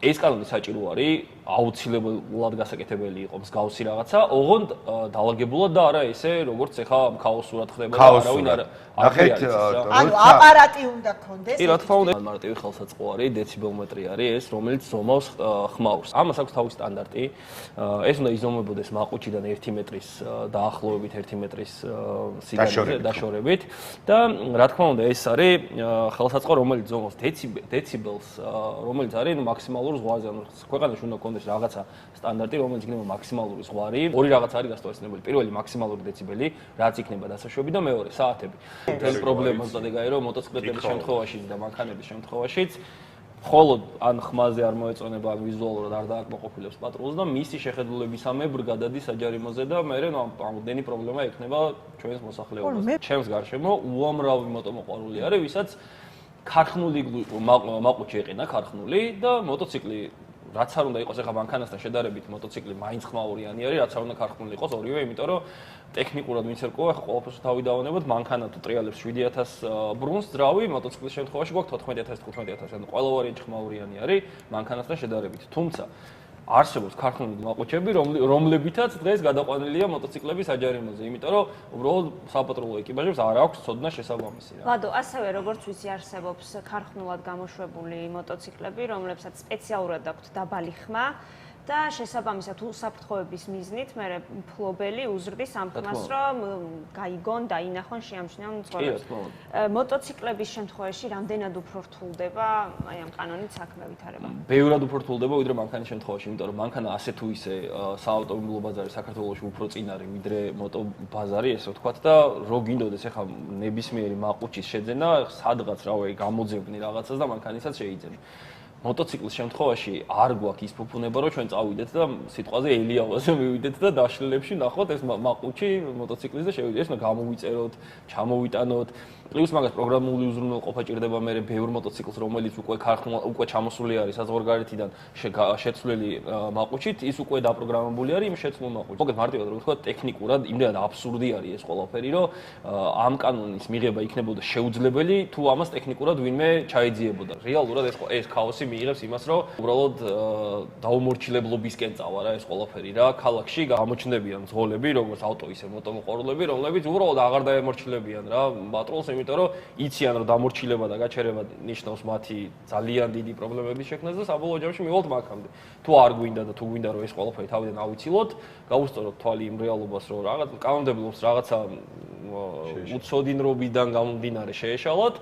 ეს კანონი საჭირო არის, აუცილებლად გასაკეთებელი იყო მსგავსი რაღაცა, ოღონდ დაალაგებულად და არა ესე, როგორც ეხა ქაოსურად ხდება და არავინ არ არის. ანუ აპარატი უნდა გქონდეს. კი, რა თქმა უნდა, მარტივი ხელსაწყო არის, დეციბელმეტრი არის ეს, რომელიც ზომავს ხმაურს. ამას აქვს თავისი სტანდარტი. ეს უნდა იზომებოდეს მაყუჩიდან 1 მეტრის დაახლოებით 1 მეტრის სიგანეზე დაშორებით და რა თქმა უნდა, ეს არის ხელსაწყო, რომელიც ზომავს დეციბელს, რომელიც არის მაქსიმალურ ზღვაზე, ანუ ქვეყანაში უნდა გქონდეს რაღაცა სტანდარტი, რომელიც იქნება მაქსიმალური ზღვარი. ორი რაღაც არის გასტოვარცნებელი. პირველი მაქსიმალური დეციბელი, რაც იქნება დასაშვები და მეორე საათები. მთელი პრობლემა ზუსტად ეგაა, რომ მოტოციკლების შემთხვევაშიც და მანქანების შემთხვევაშიც მხოლოდ ან ხმაზე არ მოეწონება, ან ვიზუალურად არ დააკმაყოფილებს პატრულს და მისი შეხედულებისამებრ გადადის საჯარიმოზე და მე ამდენი პრობლემა ექნება ჩვენს მოსახლეობას. ჩემს გარშემო უამრავი მოტომოყვარული არის, ვისაც ქარხნული მაყუჩი ეყინა ქარხნული და მოტოციკლი რაც არ უნდა იყოს ეხა მანქანასთან შედარებით მოტოციკლი მაინც ხმაურიანი არის, რაც არ უნდა ქარხნული იყოს ორივე, იმიტომ რომ ტექნიკურად ვინც ერკვა, ეხა ყველაფერს თავი დავანებოთ, მანქანა თუ ტრიალებს 7000 ბრუნს ძრავი, მოტოციკლის შემთხვევაში გვაქვს 14000, 15000, ანუ ყველა ვარიანტი ხმაურიანი არის მანქანასთან შედარებით. თუმცა არსებობს ქარხნული მაყუჩები, რომლებითაც დღეს გადაყვანილია მოტოციკლები საჯარიმოზე, იმიტომ რომ უბრალოდ საპატრულო ეკიპაჟებს არ აქვს ცოდნა შესაბამისი რა. ლადო, ასევე როგორც ვიცი არსებობს ქარხნულად გამოშვებული მოტოციკლები, რომლებსაც სპეციალურად აქვთ დაბალი ხმა და შესაბამისად უსაფრთხოების მიზნით მე მფლობელი უზრდის ამ ხმას, რომ გაიგონ, დაინახონ, შეამჩნიონ მცხოვრებს. მოტოციკლების შემთხვევაში რამდენად უფრო რთულდება აი ამ კანონით საქმე ვითარება? ბევრად უფრო რთულდება ვიდრე მანქანის შემთხვევაში, იმიტომ რომ მანქანა ასე თუ ისე საავტომობილო ბაზარი საქართველოში უფრო წინ არის ვიდრე მოტო ბაზარი, ესე ვთქვათ და რო გინდოდეს ეხა ნებისმიერი მაყუჩის შეძენა, სადღაც რავი გამოძებნი რაღაცას და მანქანისაც შეიძენი. მოტოციკლის შემთხვევაში არ გვაქვს ის ფუფუნება, რომ ჩვენ წავიდეთ და სიტყვაზე ელიავაზე მივიდეთ და დაშლილებში ნახოთ ეს მაყუჩი მოტოციკლის და შევიდეთ. ეს უნდა გამოვიწეროთ, ჩამოვიტანოთ. პლუს მაგას პროგრამული უზრუნველყოფა ჭირდება მე ბევრ მოტოციკლს, რომელიც უკვე ჩამოსული არის საზღვარგარეთიდან შეცვლილი მაყუჩით, ის უკვე დაპროგრამებული არის იმ შეცვლილ მაყუჩით. მოგეთ მარტივად რომ ვთქვა, ტექნიკურად იმდენად აბსურდი არის ეს ყველაფერი, რომ ამ კანონის მიღება იქნებოდა შეუძლებელი, თუ ამას ტექნიკურად ვინმე ჩაეძიებოდა. რეალურად ეს ქაოსი მიიღებს იმას, რომ უბრალოდ დაუმორჩილებლობისკენ წავა რა ეს ყველაფერი რა. ქალაქში გამოჩნდებიან მძღოლები, როგორც ავტო ისე მოტომოყვარულები, რომლებიც უბრალოდ აღარ დაემორჩილებიან რა პატრულს, იმიტომ რომ იციან რომ დამორჩილება და გაჩერება ნიშნავს მათი ძალიან დიდი პრობლემების შექმნას და საბოლოო ჯამში მივალთ მაგამდე. თუ არ გვინდა და თუ გვინდა რომ ეს ყველაფერი თავიდან ავიცილოთ, გავუსწოროთ თვალი იმ რეალობას, რომ რაღაც კანონმდებლობს რაღაცა უცოდინრობიდან გამომდინარე შეეშალოთ.